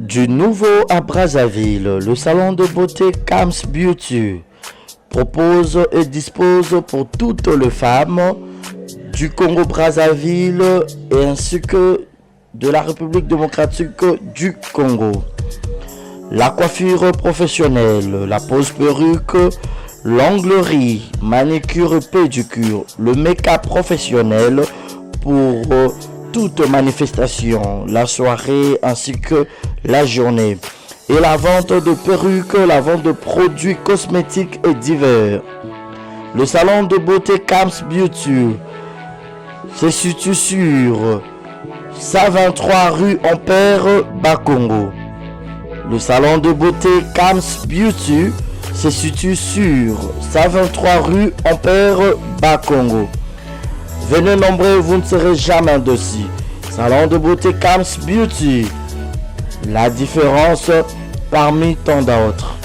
Du nouveau à Brazzaville, le salon de beauté Kams Beauty propose et dispose pour toutes les femmes du Congo-Brazzaville et ainsi que de la République démocratique du Congo. La coiffure professionnelle, la pose perruque, l'onglerie, manicure et pédicure, le make-up professionnel pour toute manifestation, la soirée ainsi que la journée. Et la vente de perruques, la vente de produits cosmétiques et divers. Le salon de beauté Kams Beauty se situe sur 123 rue Ampère Bakongo. Le salon de beauté Kams Beauty se situe sur 123 rue Ampère Bakongo. Venez nombreux, vous ne serez jamais dessus. Salon de beauté Kams Beauty. La différence parmi tant d'autres.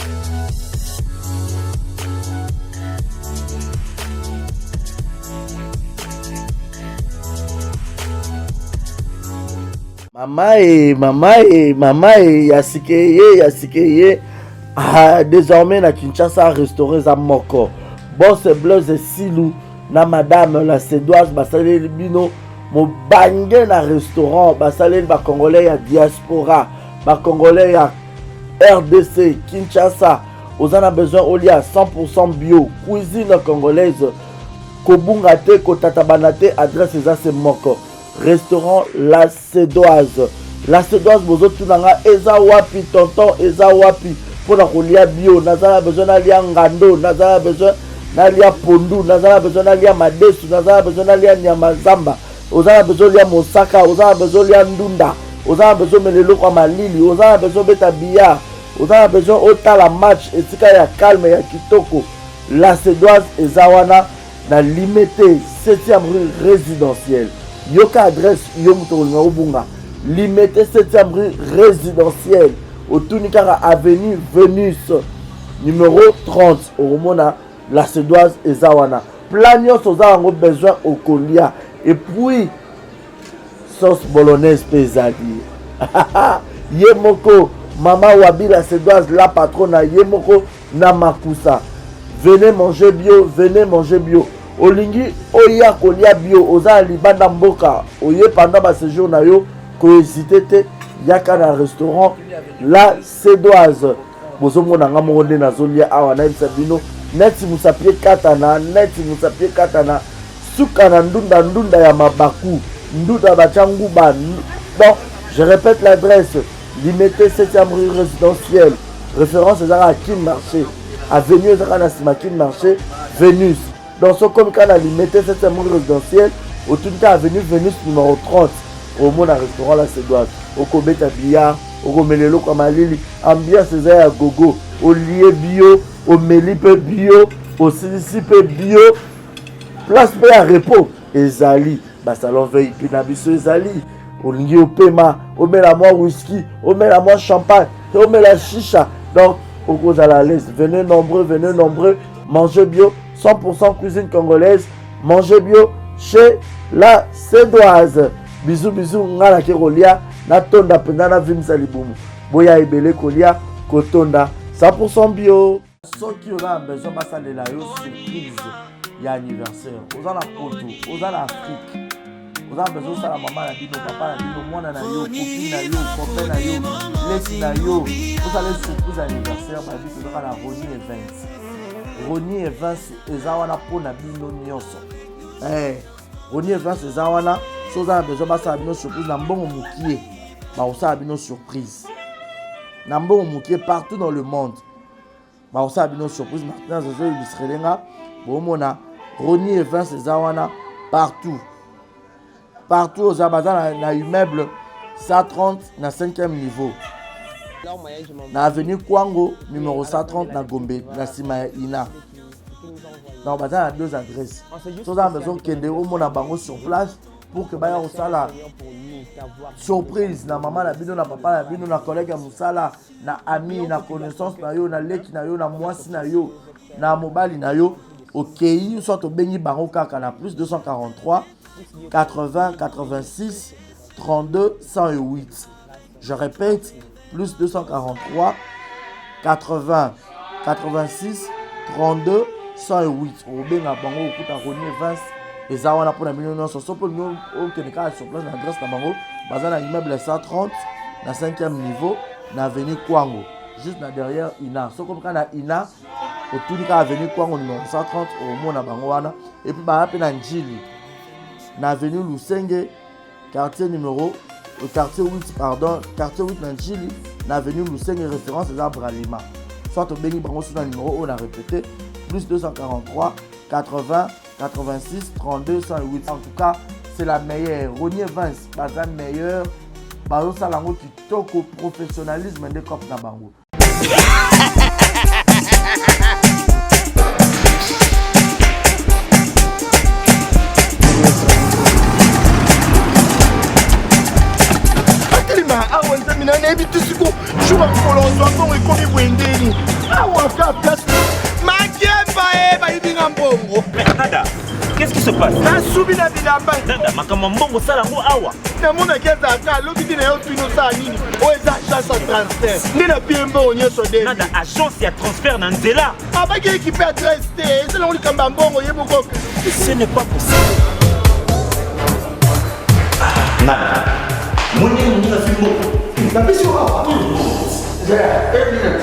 Mama, yasikeye. Ah, désormais, na Kinshasa, restauré za moko. Boss Blaise et Silou, na madame la Sédoise, basalé bino, mo bangé na restaurant, basalé ba Congolais ya diaspora, ba Congolais ya RDC, Kinshasa. Vous en avez besoin au lit à 100% bio, cuisine congolaise, kobunga te, kotatabana te, adresse za se moko. Restaurant La Sédoise. La Sédoise, bozo tunanga, eza wapi, tonton, eza wapi. Pour la kolia bio, nazala besoin d'alia ngando, nazala besoin d'alia pondu, nazala besoin d'alia madesu, nazala besoin d'alia nyamazamba, ozala besoin d'alia mosaka, ozala besoin d'alia ndunda, ozala besoin de melelo kwa malili, ozala besoin beta billard, ozala besoin ota la match, etika ya calme ya kitoko. La Sédoise ezawana na limité 7e rue résidentielle. Yoka adresse yomuto ngobunga. Limité 7e rue résidentielle. Au Tunikara avenue Vénus numéro 30 au Romona La Sédoise et Zawana. Planios aux avons besoin au Kolia. Et puis sauce bolognaise pesadi. Yemoko Mama Wabi La Sédoise la patronne Yemoko Namakusa. Venez manger bio, venez manger bio. Olingi oya kolia bio oza libanda mboka. Oye pendant ma séjour na yo ko hésiter yaka na restaurant La Sédoise. Bozomo na ngamo nde nazolia awa na bisabino neti musapie katana suka na ndunda ya mabaku ndunda bachangu ba. Bon, je répète l'adresse. Limité 7e rue résidentielle. Référence à Kin Marché. Avenue Ezra Kin Marché. Vénus. Dans ce comme cas, la limité 7e rue résidentielle. Au tout cas, avenue Vénus numéro 30. Au monde à restaurant La Sédoise. Au Kobeta Billard. Au Gomelelo Kamalili. Ambiance à gogo. Au lié bio. Au Melipe bio. Au Silicipe bio. Place P à repos. Ezali. Salon veille. Pinabiso Ezali. Au lié au paiement. Au met la moi whisky. Au met la moi champagne. tombe la chicha. Donc, au cause à la l'aise, venez nombreux, mangez bio, 100% cuisine congolaise, mangez bio chez la Cédoise. Bisous, ngala ke kolia, na tonda penda na vimsa libumu. Boya ebele kolia, kotonda, 100% bio. Ceux qui ont besoin de ça, la surprise, il y a anniversaire. Aux en Poto, aux en Afrique. Aux en besoin de ça, la maman, la dit, papa, la dit, moi, na yo, copine, na yo, copain, na yo, laisse na yo. Vous allez surprise anniversaire, ma vie, vous aurez la Ronnie Events. Ronnie Events, les awana pour na bino nyonso. Ronnie Events, les awana, si vous avez besoin de ça, la surprise, na mbongo moukié. Bah, on ça, la surprise. Na mbongo moukié partout dans le monde. Bah, on ça, la surprise. Maintenant, je vais illustrer les gars. Bon, on a Ronnie Events, les awana, partout. Partout aux Amazons, na immeuble 130 na 5e niveau. Na avenue Kwango, numéro 130 na Gombe, na Sima Ina. Donc, on a 2 adresses. Si vous avez besoin de au monde bango sur place pour que baya osala surprise na maman na bino na papa na bino na collègue ya musala na ami na connaissance na yo na leki na yo na mwasi na yo na mobali na yo OK, soit au bengi bango kaka na plus 243 80 86 32 108. Je répète, plus 243 80 86 32 108. Au benga bango okuta Ronnie Events et ça on a pour la million sur pour nous au Kenya sur place na Grèce na bango bazan na immeuble 130 na 5e niveau na avenue Kwango juste na derrière Ina. So comme kana Ina au tout cas avenue Kwango numéro 130 au mona bango wana et puis ba pe na Njili na avenue Lusenge quartier 8 pardon, quartier 8 na Njili na avenue Lusenge référence des arbres Bralima. Soit au béni bango sur le numéro on a répété plus 243 80 86 32 108. En tout cas, c'est la meilleure. Ronnie Events, la meilleure. Bazo salango qui toque au professionnalisme des copes na bango. Awa nzamina na ebi tusiku shuba kolonzo ngo ekomi bwendeni. Awa ka place. Makiemba bayibinga mbongo. Nada. Qu'est-ce qui se passe? Na subina bilamba. Nada makama mbongo sala ngo awa. Na mona keza ka lobi na yo twino sa nini? O eza agence de transfert. Ndina piemba onyeso de. Nada agence ya transfert na nzela. Abaki équipe adresse te. C'est là on kamba mbongo yeboko. Ce n'est pas possible. Nada. Mwenye fimbo. Na biso awa. Ja, evident.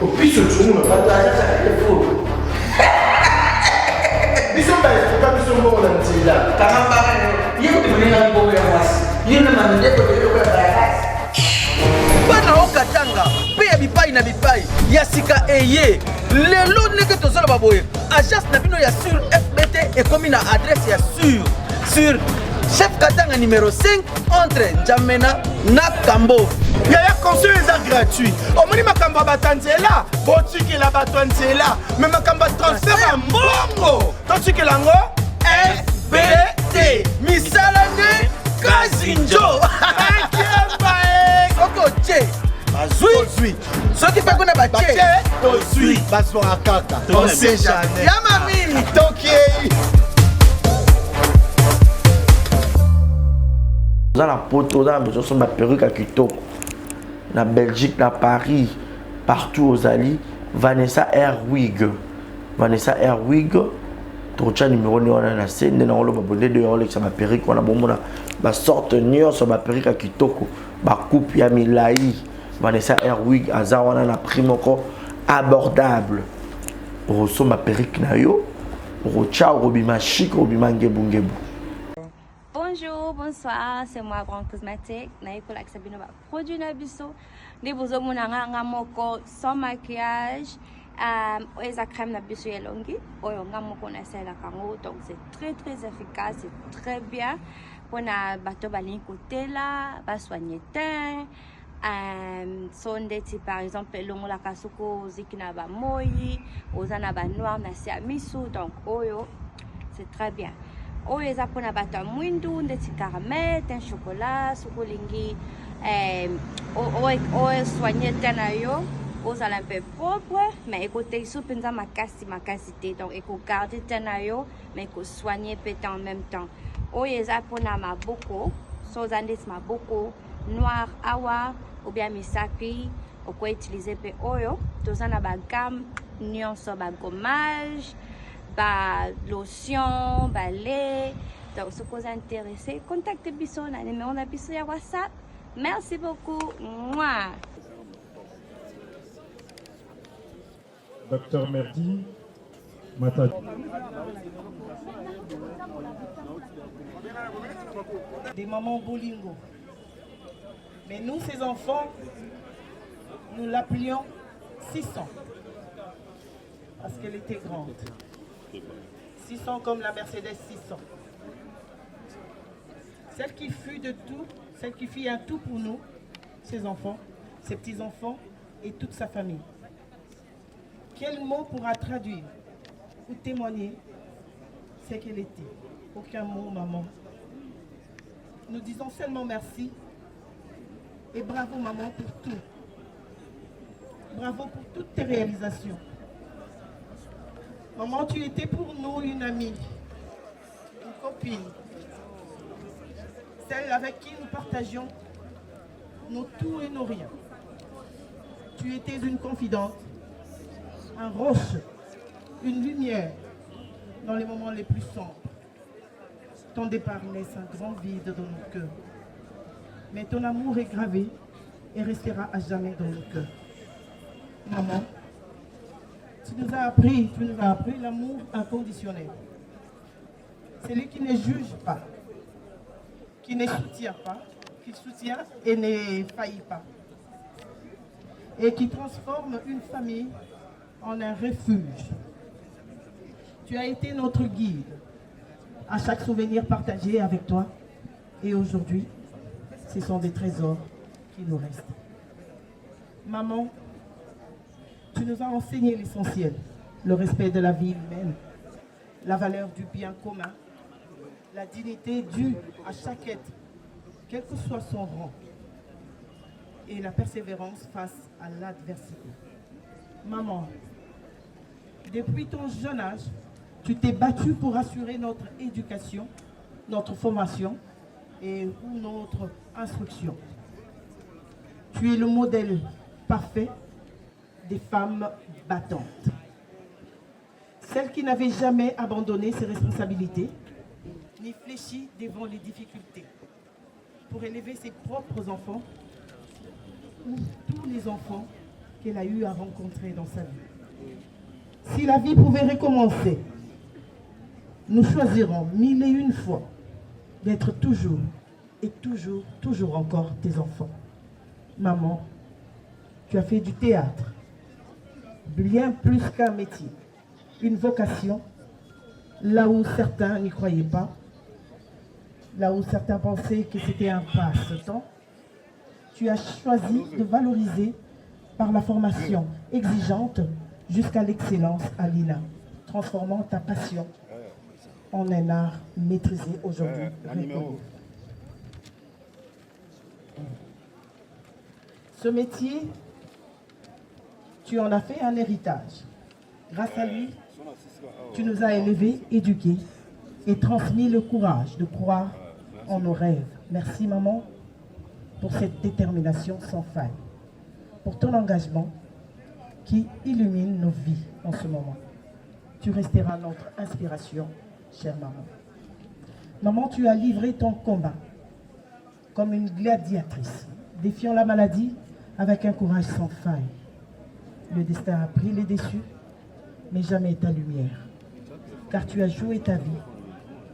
O piso tsumu na pata ya fo. Biso ba efuka biso mbongo na nzela. Kama yeye kutengeneza mbongo ya mwasi. Yeye na mandeto ndio kwa baraka. Bana okatanga, pe bipai na bipai. Ya sika eye. Lelo neke tozala baboye. Agence na bino ya sur FBT et comme na adresse ya sur Chef Katanga numéro 5 entre Njamena na Kambo. Yaya conseil est gratuit. Au moni makamba batanzela, botiki la batanzela, mais makamba transfert en bongo. Totiki lango FBT. Misalane Kazinjo. Soko che. Bazui. Soki pa kona bache. Tozui. Bazo akaka. On sait jamais. Yama mimi. Toki. Dans la poto, dans la perruque à Kitoko, na Belgique, na Paris, partout aux alliés, Vanessa Airwig. Vanessa Airwig, trocha numéro 9 on a la scène, on a babonné de on a ma perruque, on a bon ma sorte nion sur ma perruque à Kitoko, ma coupe ya milai. Vanessa Airwig, azawana na prime encore abordable. Rosso ma perruque na yo, rocha robima chic, robima ngebu ngebu. Bonjour, bonsoir, c'est moi Brand Cosmétique. Naïkola Sabino va produit Nabiso. Des beaux monanga moko sans maquillage. Eza crème Nabiso yelongi. Oyonga moko na sela kango. Donc c'est très efficace, c'est très bien. Pour na bateau balin côté là, va soigner teint. Sondeti par exemple longo la kasuko zikina ba moyi, ozana ba noir na siamisu. Donc oyo c'est très bien. Oyo eza pona bata mwindu ndeti caramel, teint chocolat, sukolingi soigner tenayo, aux un peu propre, mais écoutez, sous penza ma cassité, donc écoute garder tenayo, mais écoute soigner peut-être en même temps. Oyeza pona ma beaucoup, sozandis ma beaucoup, noir awa, ou bien misaki, ou quoi utiliser pe oyo, tous en a ba gamme, nuance ba gommage, ba lotion, ba lait. Donc, si vous êtes intéressé, contactez Bisso, on a le numéro de Bisso sur WhatsApp. Merci beaucoup. Mouah. Docteur Merdi Matadi. Des mamans Bolingo. Mais nous, ces enfants, nous l'appelions 600. Parce qu'elle était grande. 600 comme la Mercedes 600. Celle qui fut de tout, celle qui fit un tout pour nous, ses enfants, ses petits-enfants et toute sa famille. Quel mot pourra traduire ou témoigner ce qu'elle était? Aucun mot, maman. Nous disons seulement merci et bravo, maman, pour tout. Bravo pour toutes tes réalisations. Maman, tu étais pour nous une amie, une copine. Celle avec qui nous partagions nos tout et nos rien. Tu étais une confidente, un roche, une lumière dans les moments les plus sombres. Ton départ laisse un grand vide dans nos cœurs. Mais ton amour est gravé et restera à jamais dans nos cœurs. Maman, tu nous as appris l'amour inconditionnel. Celui qui ne juge pas, qui ne soutient pas, qui soutient et ne faillit pas. Et qui transforme une famille en un refuge. Tu as été notre guide à chaque souvenir partagé avec toi. Et aujourd'hui, ce sont des trésors qui nous restent. Maman, tu nous as enseigné l'essentiel, le respect de la vie humaine, la valeur du bien commun, la dignité due à chaque être, quel que soit son rang, et la persévérance face à l'adversité. Maman, depuis ton jeune âge, tu t'es battue pour assurer notre éducation, notre formation et notre instruction. Tu es le modèle parfait des femmes battantes. Celles qui n'avaient jamais abandonné ses responsabilités, ni fléchi devant les difficultés, pour élever ses propres enfants ou tous les enfants qu'elle a eu à rencontrer dans sa vie. Si la vie pouvait recommencer, nous choisirons 1001 fois d'être toujours et toujours encore tes enfants. Maman, tu as fait du théâtre, bien plus qu'un métier, une vocation, là où certains n'y croyaient pas, là où certains pensaient que c'était un passe-temps. Tu as choisi de valoriser par la formation exigeante jusqu'à l'excellence à l'INA, transformant ta passion en un art maîtrisé aujourd'hui. Ce métier, tu en as fait un héritage. Grâce à lui, tu nous as élevés, éduqués et transmis le courage de croire en nos rêves. Merci maman pour cette détermination sans faille, pour ton engagement qui illumine nos vies en ce moment. Tu resteras notre inspiration, chère maman. Maman, tu as livré ton combat comme une gladiatrice, défiant la maladie avec un courage sans faille. Le destin a pris les déçus, mais jamais ta lumière, car tu as joué ta vie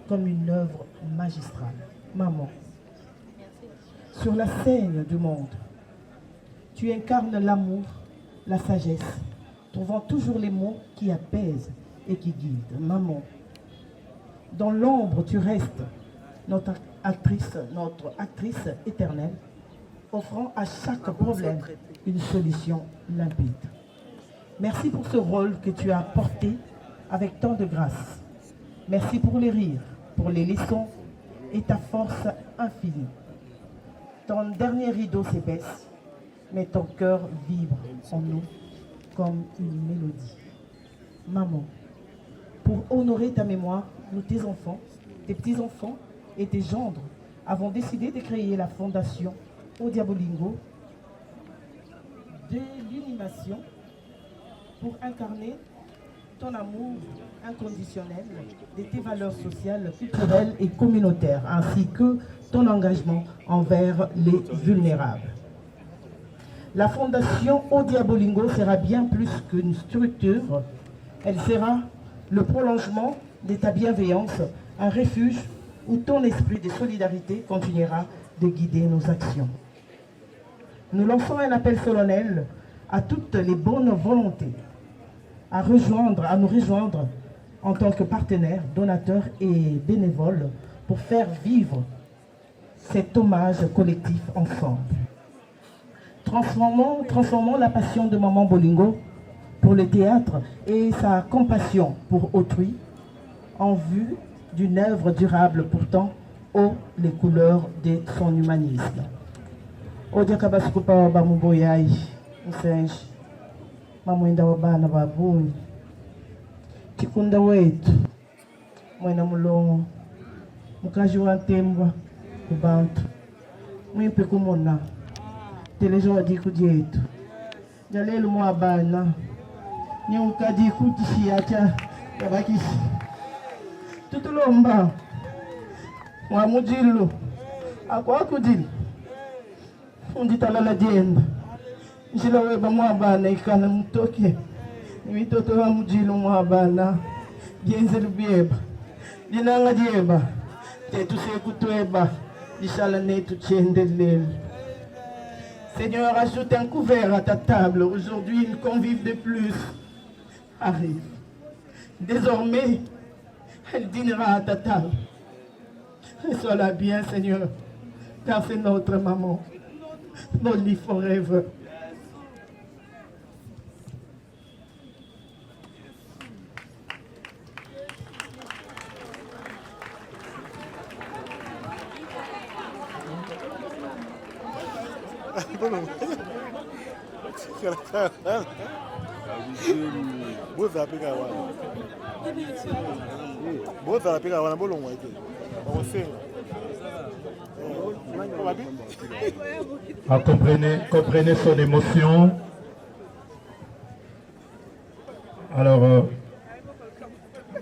comme une œuvre magistrale. Maman, sur la scène du monde, tu incarnes l'amour, la sagesse, trouvant toujours les mots qui apaisent et qui guident. Maman, dans l'ombre, tu restes notre actrice éternelle, offrant à chaque problème une solution limpide. Merci pour ce rôle que tu as porté avec tant de grâce. Merci pour les rires, pour les leçons et ta force infinie. ton dernier rideau s'épaisse, mais ton cœur vibre en nous comme une mélodie. Maman, pour honorer ta mémoire, nous, tes enfants, tes petits-enfants et tes gendres avons décidé de créer la fondation Odia Bolingo de l'animation pour incarner ton amour inconditionnel de tes valeurs sociales, culturelles et communautaires, ainsi que ton engagement envers les vulnérables. La fondation Odia Bolingo sera bien plus qu'une structure, elle sera le prolongement de ta bienveillance, un refuge où ton esprit de solidarité continuera de guider nos actions. Nous lançons un appel solennel à toutes les bonnes volontés à nous rejoindre en tant que partenaires, donateurs et bénévoles pour faire vivre cet hommage collectif ensemble. Transformons la passion de Maman Bolingo pour le théâtre et sa compassion pour autrui en vue d'une œuvre durable pourtant haut les couleurs de son humanisme. Odia kabasikupa bamuboyai msenshi mamwenda wabana babuni tikunda wetu mwena mulongo mukaji wa ntembwa kubantu mwimpe kumona telejo wadiku dietu jalelu mwabana nyunkadi kutishiacha yabakisi tutulomba mwamujilu akwakudili unditalala diemba njila weba mwabana ikana mutoke nimitoto wa mujilu mwabana jenzelu bieba dinanga dieba tetu sekutweba dishala netu tchendelele. Seigneur, ajoute un couvert à ta table. Aujourd'hui, une convive de plus arrive. Désormais, elle dînera à ta table. Reçois-la bien, Seigneur, car c'est notre maman. Boli forever. Ah, comprenez son émotion. Alors,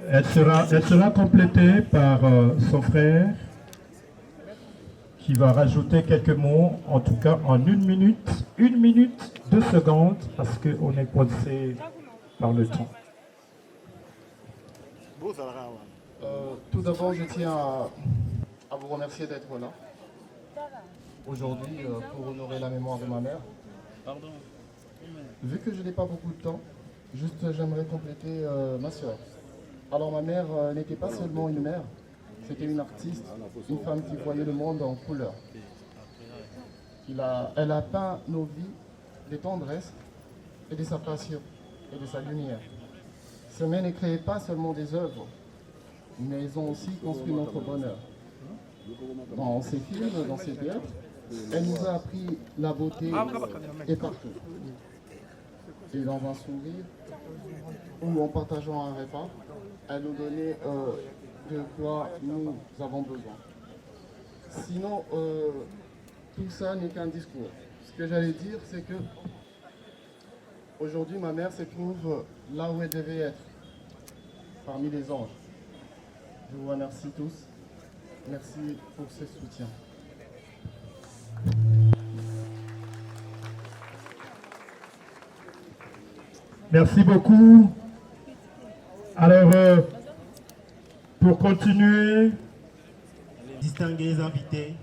elle sera complétée par son frère qui va rajouter quelques mots, en tout cas en 1 minute, 2 secondes, parce qu'on est coincé par le temps. Tout d'abord, je tiens à vous remercier d'être là aujourd'hui pour honorer la mémoire de ma mère. Vu que je n'ai pas beaucoup de temps, juste j'aimerais compléter ma soeur. Alors ma mère n'était pas seulement une mère, c'était une artiste, une femme qui voyait le monde en couleur. Elle a peint nos vies de tendresse et de sa passion et de sa lumière. Ces mains ne créaient pas seulement des œuvres, mais ils ont aussi construit notre bonheur. Dans ses films, dans ses théâtres, elle nous a appris la beauté et partout. Et dans un sourire, ou en partageant un repas, elle nous donnait de quoi nous avons besoin. Sinon, tout ça n'est qu'un discours. Ce que j'allais dire, c'est que aujourd'hui, ma mère se trouve là où elle devait être, parmi les anges. Je vous remercie tous. Merci pour ce soutien. Merci beaucoup. Alors, pour continuer, distingués invités,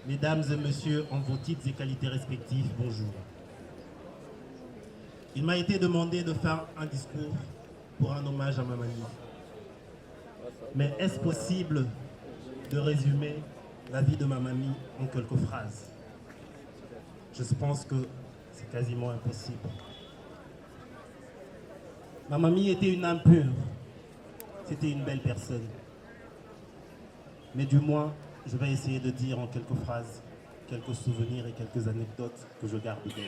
mesdames et messieurs, en vos titres et qualités respectives, bonjour. Il m'a été demandé de faire un discours pour un hommage à ma mamie. Mais est-ce possible de résumer la vie de ma mamie en quelques phrases? Je pense que c'est quasiment impossible. Ma mamie était une âme pure. C'était une belle personne. Mais du moins, je vais essayer de dire en quelques phrases quelques souvenirs et quelques anecdotes que je garde d'elle.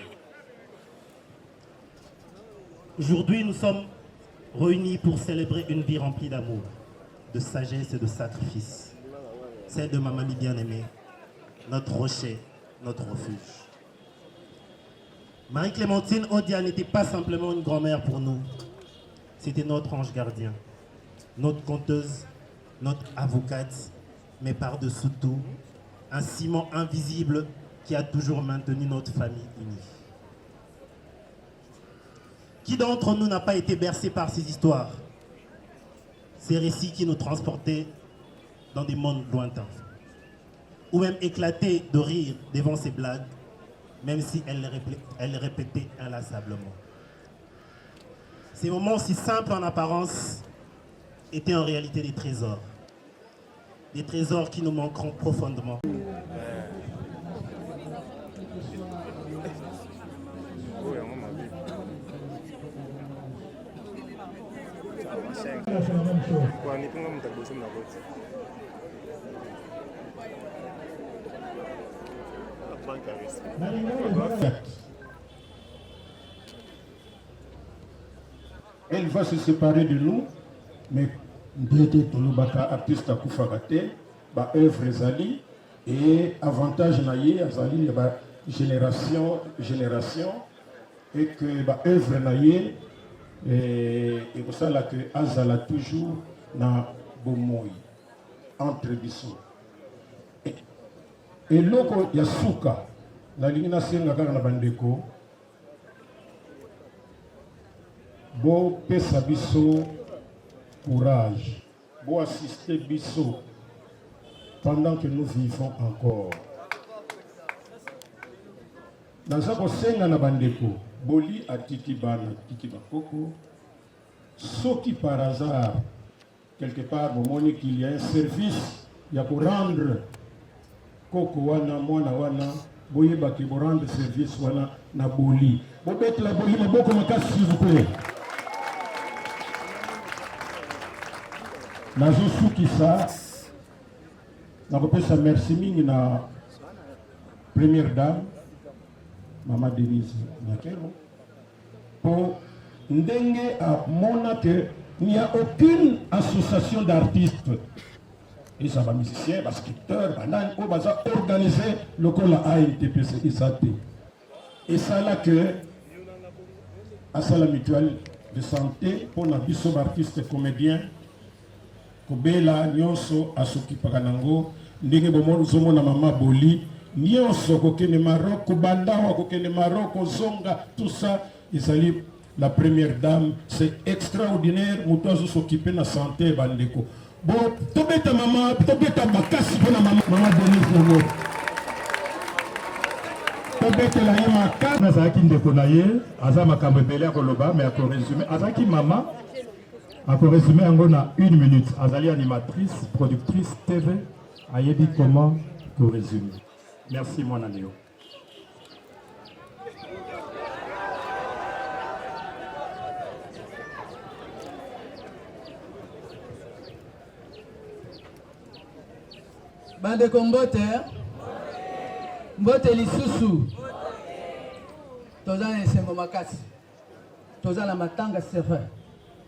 Aujourd'hui, nous sommes réunis pour célébrer une vie remplie d'amour, de sagesse et de sacrifice. Celle de ma mamie bien-aimée, notre rocher, notre refuge. Marie-Clémentine Odia n'était pas simplement une grand-mère pour nous. C'était notre ange gardien, notre conteuse, notre avocate, mais par-dessous tout, un ciment invisible qui a toujours maintenu notre famille unie. Qui d'entre nous n'a pas été bercé par ces histoires, ces récits qui nous transportaient dans des mondes lointains, ou même éclaté de rire devant ces blagues, même si elle les répétait inlassablement. Ces moments si simples en apparence étaient en réalité des trésors qui nous manqueront profondément. Elle va se séparer de nous, mais Ndete Tolobaka artiste Koufagate, ba œuvre ezali et avantage naïe azali ba génération et que ba œuvre naïe et pour ça là que azala toujours na bomoi entre biso et loko ya suka na lingina senga kaka na bandeko bo pesa biso courage, pour assister Bisso pendant que nous vivons encore. Dans ce conseil, na bandeko, boli a Tikibana, Tikibakoko, sauf qui par hasard, quelque part, au moment qu'il y a un service, il y a pour rendre Koko wana, mwana wana, boye baki pour rendre service wana na boli. Bobet la boli, mais beaucoup de cas s'il vous plaît. Nazosuki ça, nakopesa merci mingi na première dame, Maman Denise Nakelo, pour ndenge à mona que il n'y a aucune association d'artistes, et ça va musiciens, basketteurs, bananes, on va organiser le col à ANTPC ISAT. Et ça là que à ça la mutuelle de santé pour la biso artiste comédien. Kobela nyonso asokipaka nango ndenge bomo zomona mama boli nyonso kokende Maroc bandawa kokende Maroc zonga tout ça ezali la première dame c'est extraordinaire muto s'occuper na santé bandeko bon tobeta mama tobeta makasi pona mama Denise Zongo tobeta la yema makasi nazaki ndeko na ye aza makambo ebele ya koloba mais ako résumer azaki mama. Encore résumé en 1 minute. Azali animatrice, productrice TV. Ayebi comment que résumer. Merci mon ami. Bande Kombote, Mbote Lisusu, Toza Nsengo Makasi, Toza la Matanga Serveur.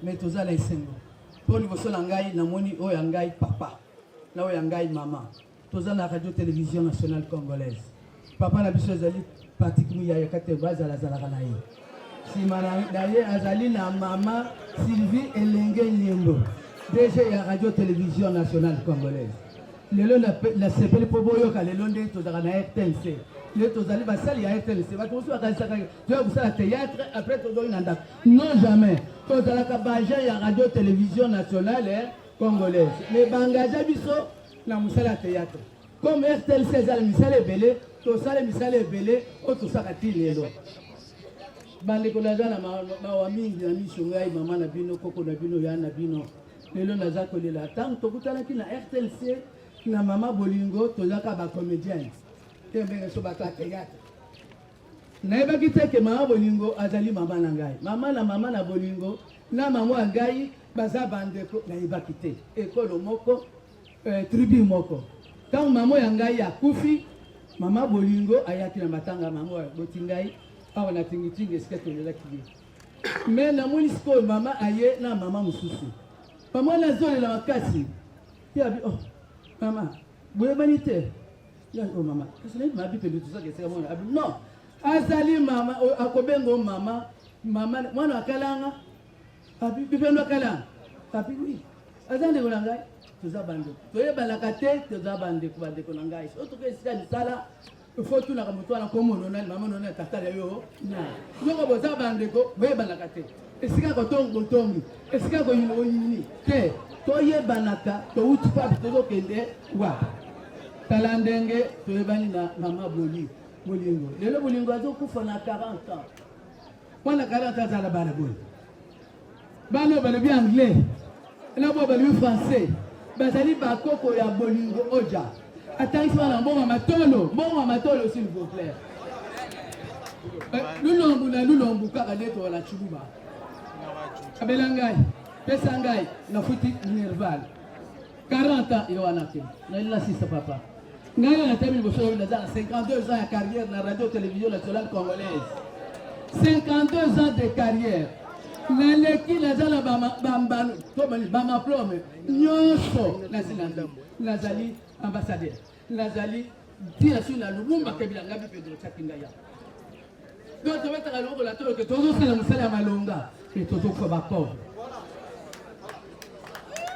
Mais tous les sengo pour nous sur l'angai na moni o yangai papa là o yangai maman tous la radio télévision nationale congolaise papa na biso azali pratiquement ya yakate baza la zala kanaye si mana d'ailleurs azali na maman Sylvie Elenge Nyembo DG ya radio télévision nationale congolaise lelo la sepeli poboyo ka lelo nde to na RTNC le tozali basali ya RTNC ba to so akasaka tu vas ça théâtre après to do nanda non jamais tozala ka baja ya radio télévision nationale congolaise mais bangaja biso na musala théâtre comme RTNC za misala belé to sala misala belé o to saka tilelo bande ko la jana ma wa mingi na miso ngai mama na bino koko na bino ya na bino lelo naza ko lela tant to kutala ki na RTNC na mama bolingo tozaka ba comédien tembe so ba théâtre na eba kiteke mama bolingo azali mama na ngai mama na bolingo na mama ngai baza bandeko na eba kite ekolo moko tribu moko quand mama ya ngai ya kufi Maman Bolingo ayaki na matanga maman botingai awa na tingitingi esketo lela kiye. Mais na munisiko maman aye na maman mususu. Maman na zone la makasi. Ya bi oh maman boye banite. Ya oh maman. Kasi na bi pe tout ça que c'est moi. Non. Azali maman akobengo maman maman mwana akalanga. Abi bipendo akalanga. Abi oui. Azande kolanga. Toza bande. Toye balaka te toza bande ko bande ko nanga. Surtout que c'est sala il faut tout na kamoto na komo nona maman nona tata yo. Na. Yoko boza bande ko boye balaka te. Esika ko tongo tongi. Esika ko yino yini. Te toye banaka to utu pa to kende wa. Talandenge toye bani na mama boli. Bolingo. Lelo bolingo azo kufa na 40 ans. Wana 40 ans za la bana boli. Bano bale bien anglais. Na bo bale français. Bazali bakoko ya bolingo oja. Attends na bongo matolo s'il vous plaît. Nous lombu kaka neto la chibuba. Abelangai, pesangai na futi nerval. 40 ans yo anake. Na ila sisa papa. Ngai na temi boso na 52 ans de carrière na radio télévision nationale congolaise. 52 ans de carrière. Naleki nazala bambano to bani bama plome nyoso nazali ambassadeur nazali dia sur la lumumba kabila ngabi pedro chakingaya donc to metaka loko la to que tozo sala musala malonga et tozo ko ba pauvre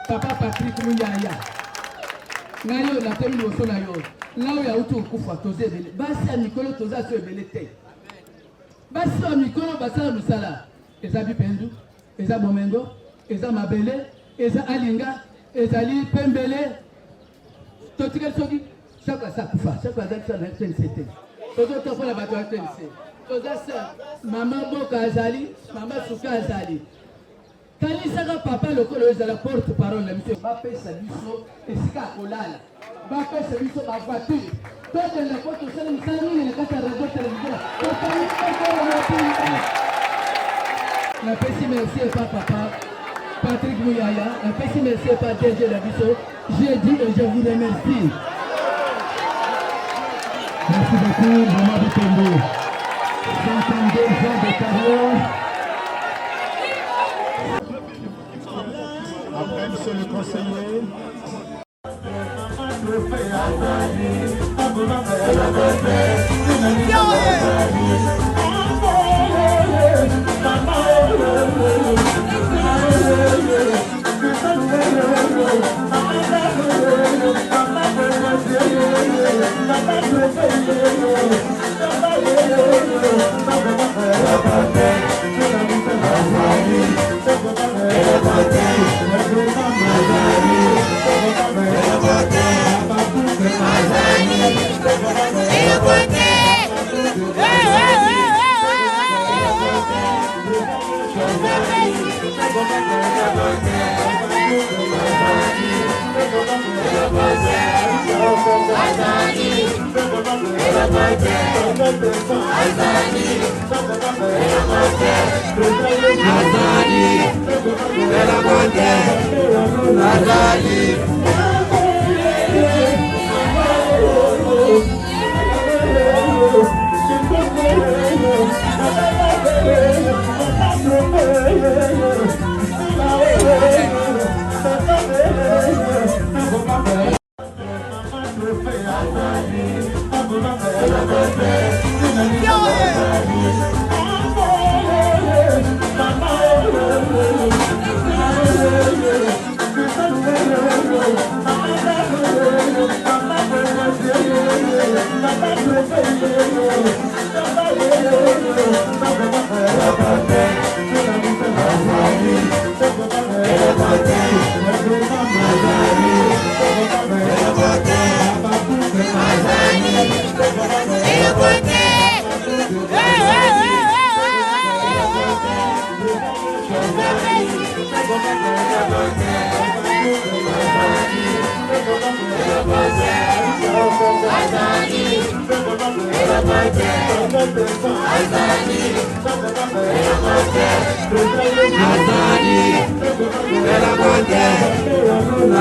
papa Patrick Muyaya ngayo na temi loso na yo lao ya utu kufa toze bele basi ya mikolo toza so bele te basi ya mikolo basala musala Eza bipendu, eza bomengo, eza mabele, eza alinga, ezali pembele. Totika soki, chaque fois ça kufa, chaque fois ça na TNCT. Toto tofa la bato ya TNC. Toza sa maman boka azali, maman suka azali. Kali saka papa lokolo ezala porte parole la monsieur ba pesa biso esika kolala. Ba pesa biso ba voiture. Toto na porte sala misani na kata radio télévision. La petit merci et pas papa Patrick Mouyaya, la petit merci et pas DG Labisso. J'ai dit et je vous remercie. Merci beaucoup, Maman Bitembo. 52 ans de carrière. Après, monsieur le conseiller.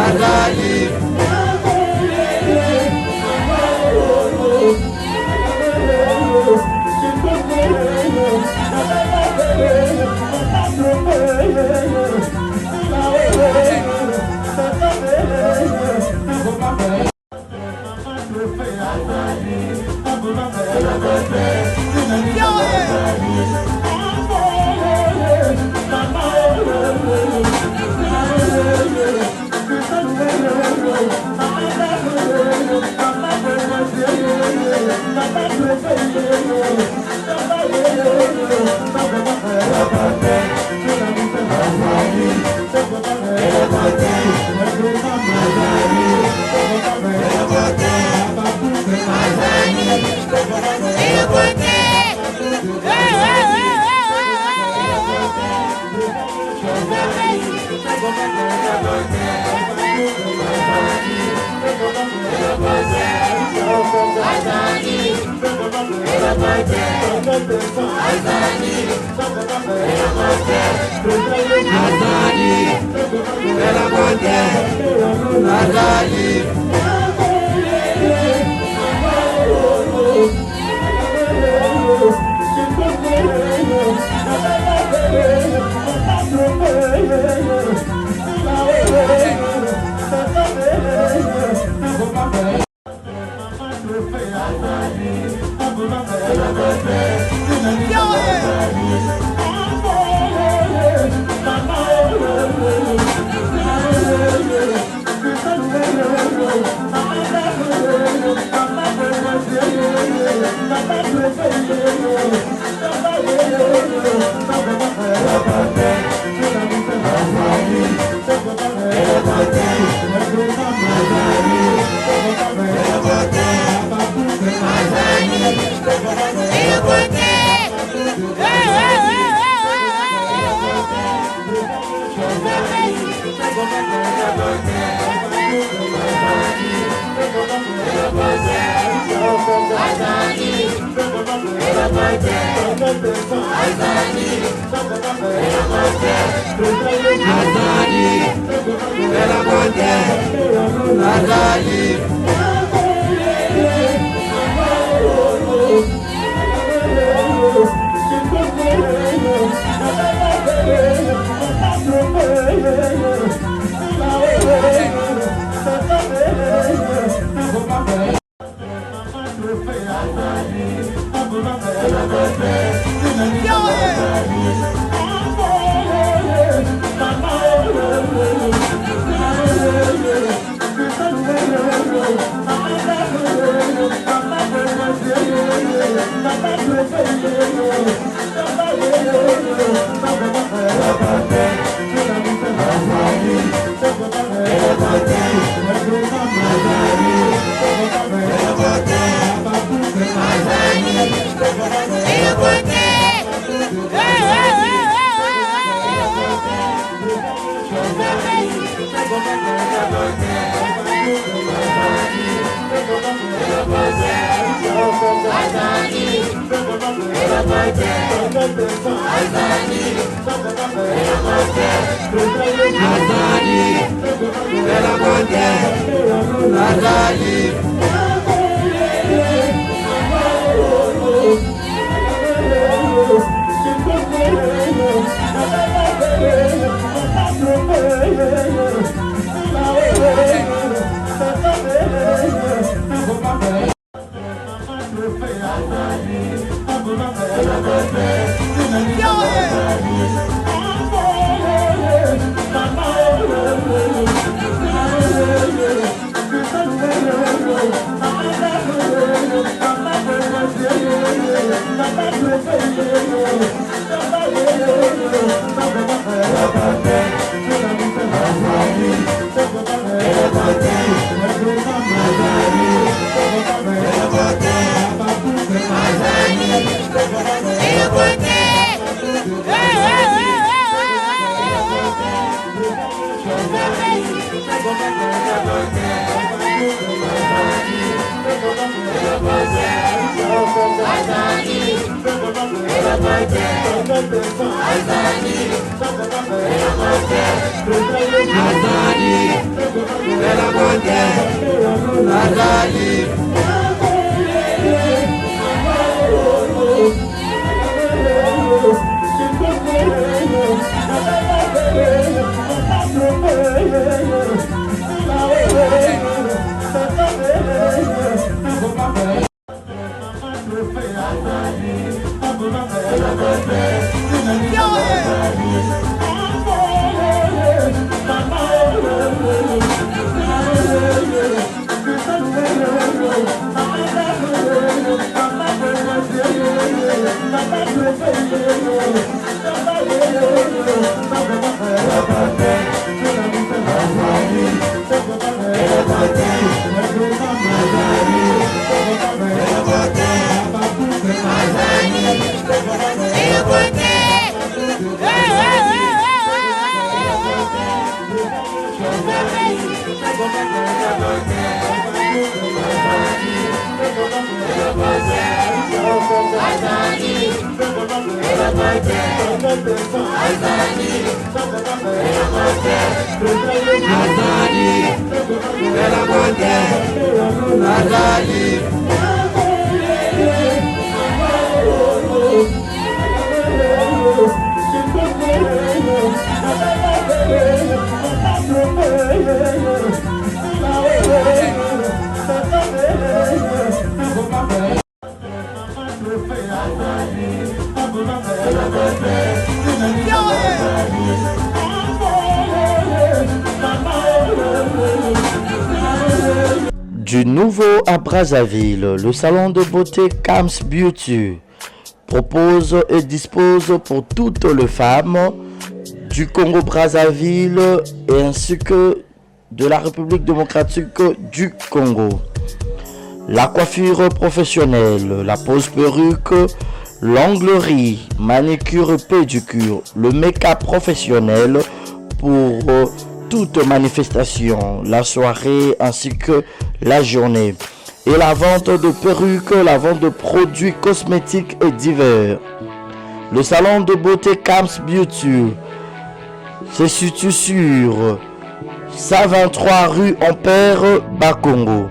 Azali Azani, Du nouveau à Brazzaville, le salon de beauté Kams Beauty propose et dispose pour toutes les femmes du Congo-Brazzaville et ainsi que de la République démocratique du Congo. La coiffure professionnelle, la pose perruque, l'onglerie, manicure et pédicure, le make-up professionnel pour toute manifestation, la soirée ainsi que la journée. Et la vente de perruques, la vente de produits cosmétiques et divers. Le salon de beauté Kams Beauty se situe sur 123 rue Ampère, Bakongo.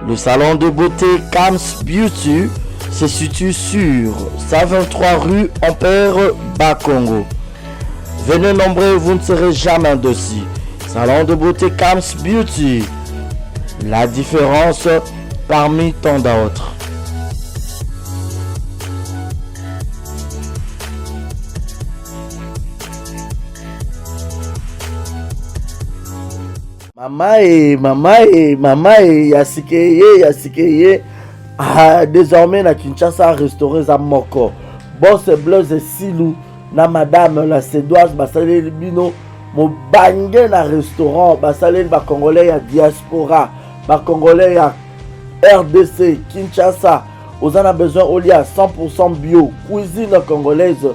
Le salon de beauté Kams Beauty se situe sur 123 rue Ampère, Bakongo. Venez nombreux, vous ne serez jamais dessus. Salon de beauté Kams Beauty. La différence parmi tant d'autres. Mama yasikeye. Ah, désormais na Kinshasa restauré za moko. Boss Blaise Silou na madame la Sédoise basaleli bino mobange na restaurant basaleli ba congolais ya diaspora, ba congolais ya RDC Kinshasa. Vous en avez besoin au lieu à 100% bio, cuisine congolaise,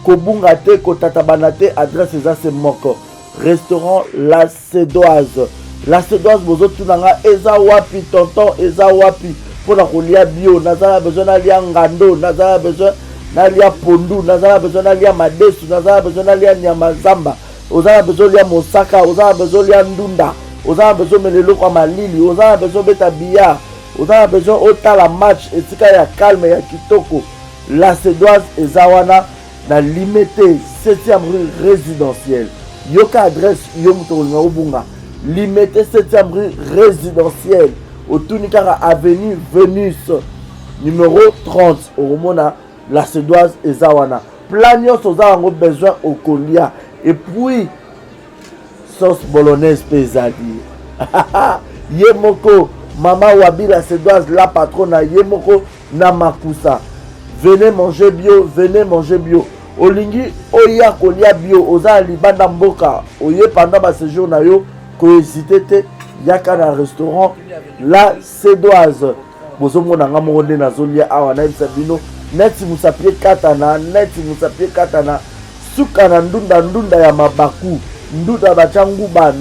kobunga te kotatabana te, adresse za moko. Restaurant La Sédoise. La Sédoise bozo tunanga eza wapi tonton eza wapi pour la kolia bio, nazala besoin d'alia ngando, nazala besoin d'alia pondu, nazala besoin d'alia madesu, nazala besoin d'alia nyamazamba, ozala besoin d'alia mosaka, ozala besoin d'alia ndunda, ozala besoin melelo kwa malili, ozala besoin beta billard, ozala besoin otala match etika ya calme ya kitoko. La Sédoise ezawana na limité 7e rue résidentielle. Yoka adresse yomutolinga obunga. Limité 7e rue résidentielle. Au Tunikara avenue Vénus numéro 30 au Romona. La Sédoise et Zawana. Plagnon soza en besoin au colia. Et puis sauce bolognaise pesadi. Yemoko Mama Wabi la Sédoise la patronne Yemoko Namakusa. Venez manger bio, venez manger bio. Olingi oya kolia bio oza libanda mboka oye pendant ba séjour na yo ko hésiter te yaka na restaurant La Sédoise. Bozomona nga monde na zolia awa na bisabino neti musapie katana suka na ndunda ya mabaku ndunda bachangu ba.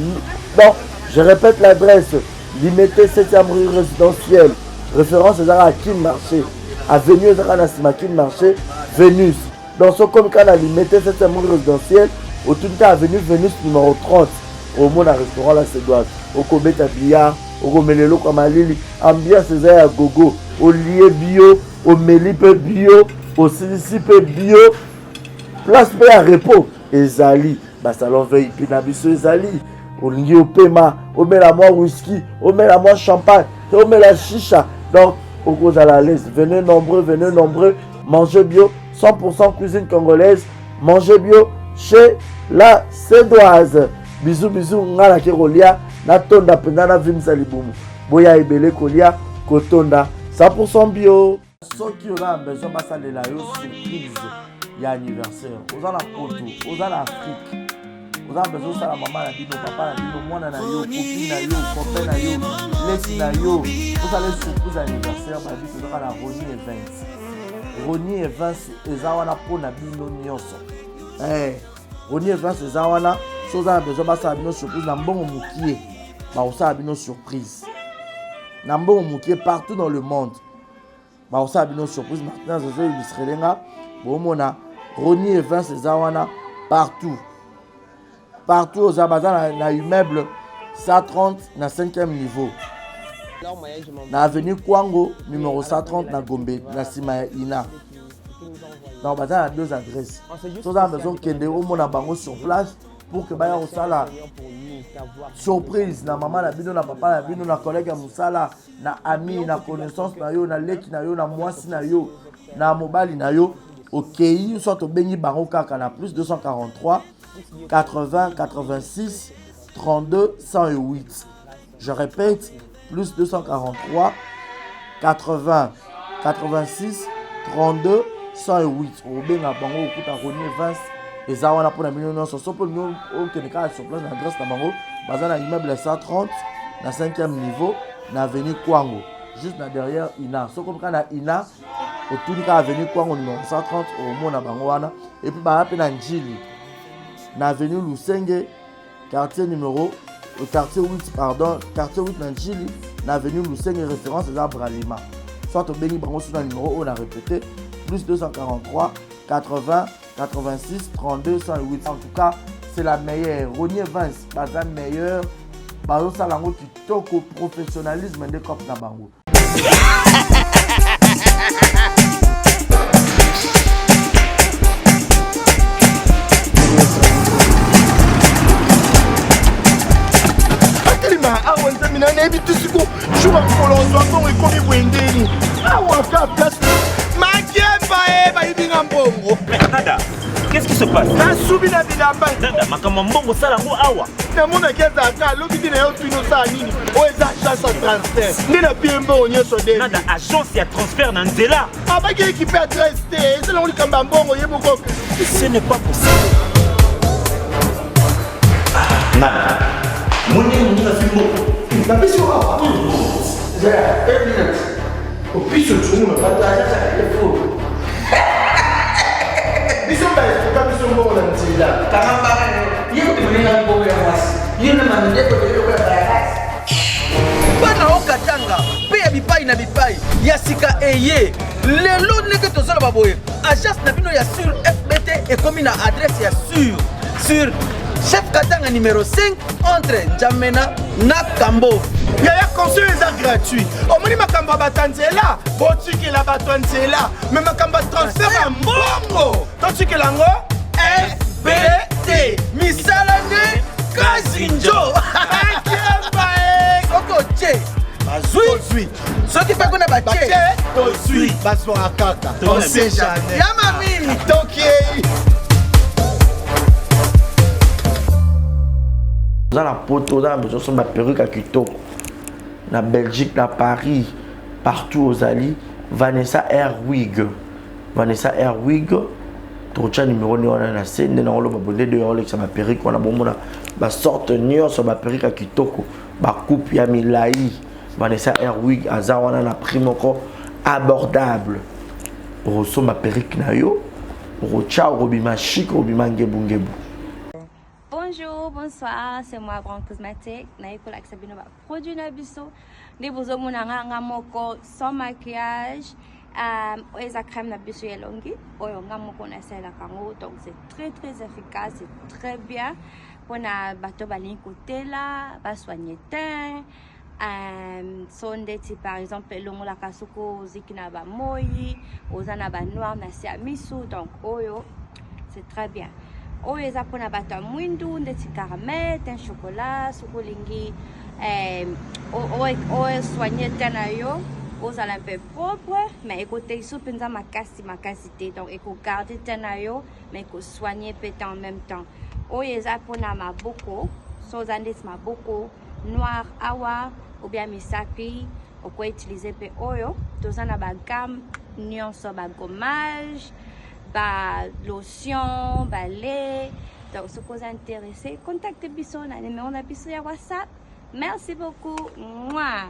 Donc je répète l'adresse, limité 7e rue résidentielle, référence à Kin Marché, avenue Zakanasima Kin Marché, Vénus. Dans ce comme cas, limité 7e rue résidentielle, au tout cas avenue Vénus numéro 30, au monde à restaurant La Sédoise, au Kobeta Billard, au Gomelelo Kamalili, ambiance à gogo, au lié bio, au Melipe bio, au Silicipe bio, place à repos, Ezali, salon veille, Pinabiso Ezali, au lié au Pema, au Mélamois whisky, au Mélamois champagne, au Mélamois chicha. Donc, au cause à la laisse, venez nombreux, mangez bio, 100% cuisine congolaise, mangez bio chez La Sédoise. Bisous, ngana ke kolia, na tonda pendana vimsa libumu. Boya ebele kolia, kotonda, 100% bio. Ceux qui ont besoin de passer la surprise, il y a anniversaire. Aux en Poto, aux en Afrique. Aux en besoin de la maman, la bino, papa, la bino, moi, na yo, copine, na yo, copain, na yo, laisse na yo. Vous allez surprise anniversaire, ma vie, c'est la Roni Events. Roni Events, ezawana po na bino nyonso. Roni Events, ezawana, si vous avez besoin de passer la surprise, na mbongo mukie, bah on sa bino surprise. Na mbongo mukie partout dans le monde. Bah on sa bino surprise, maintenant je vais illustrer les gars. bomona Ronnie Evans eza wana partout aux abazans na immeuble 130 na 5e niveau na avenue Kwango numéro 130 na Gombe na sima ya Ina. Donc baza na 2 adresses. Tous en besoin kende omona bango sur place pour que baya osala surprise na maman na bino na papa na bino na collègue ya musala na ami na connaissance na yo na leki na yo na mwasi na yo na mobali na yo. OK, soit au bengi bango kaka na plus 243 80 86 32 108. Je répète, plus 243 80 86 32 108. Au benga bango okuta Ronnie Evans eza wana pour na bino non so pour nous okeneka sur place na adresse na bango baza na immeuble 130 na 5e niveau na avenue Kwango juste na derrière Ina. So comme na Ina autour de avenue Kwango numéro 130 au mona bango wana et puis ba na Njili na avenue Lusenge quartier 8 quartier 8 na Njili na avenue Lusenge référence à Bralima. Soit au béni bango sur le numéro on a répété plus 243 80 86 32 108. En tout cas, c'est la meilleure. Ronnie Evans, la meilleure. Bazo salango qui toque au professionnalisme des copes na bango. Awa nzamina na ebi tusiku shuba kolonzo ngo ekomi bwendeni. Awa ka place. Makiemba bayibinga mbongo. Nada. Qu'est-ce qui se passe? Na subina bilamba. Nada makama mbongo sala ngo awa. Na mona keza ka lobi na yo tuno sa nini? O eza chance de transfert. Ndina piemba onyeso de. Nada agence ya transfert na nzela. Abaki équipe adresse te. C'est là on kamba mbongo yeboko. Ce n'est pas possible. Nada. Mwenye mwenye fimbo. Na biso awa. Zaya, 1 minute. Au piso tu me partage ça il faut. Biso ba est pas biso mbongo na nzela. Kama yeye tumelenga mbongo ya mwasi. Yeye na manende ko yeye kwa baraka. Bana okatanga pe bipai na bipai ya sika eye. Lelo neke tozala baboye. Agence na bino ya sur FBT et comme na adresse ya sur Chef Katanga numéro 5 entre Njamena na Kambo. Yaya conseil est gratuit. Au moni makamba batanzela, botiki la batanzela, mais makamba transfert à mbongo. Totiki lango FBT. Misalane Kazinjo. Oko che. Bazui. Ce qui fait qu'on a baché. Bazui. Bazo akaka. On sait jamais. Yama mimi. Toki. Dans la poto, dans la maison, sur ma perruque à Kitoko. Na Belgique, na Paris, partout aux alliés. Vanessa Airwig. Vanessa Airwig. Trocha numéro ni on a na scène. Na on l'a babondé de Rolex sur ma perruque. On a bon mon ba sorte nion sur ma perruque à Kitoko. Ba coupe ya milai. Vanessa Airwig. Azawana na prix moko abordable. Rosso ma perruque na yo. Rocha robima chic robima ngebu. Bonjour, bonsoir, c'est moi Grand Cosmétique. Naïko Laksabino va produit Nabiso. Des beaux hommes moko sans maquillage. Oeza crème Nabiso yelongi. Oyonga moko na sela kango. Donc c'est très efficace, c'est très bien. Pour na bateau balin côté là, va soigner teint. Sondeti par exemple longo la kasuko zikina ba moi, ozana ba noir na siamisu. Donc oyo, c'est très bien. Oyo eza pona bato ya mwindu ndeti caramel, teint chocolat, sukolingi oyo soigner teint na yo ozala un peu propre mais ekote iso penza makasi te donc eko garder teint na yo mais eko soigner peut en même temps. Oyo eza pona maboko so oza ndeti maboko noir awa ou bien misapi oko utiliser pe oyo toza na ba gamme nyonso ba gommage ba lotion, ba lait. Donc, si vous êtes intéressé, contactez Bisso, on a le numéro de Bisso et WhatsApp. Merci beaucoup. Mouah.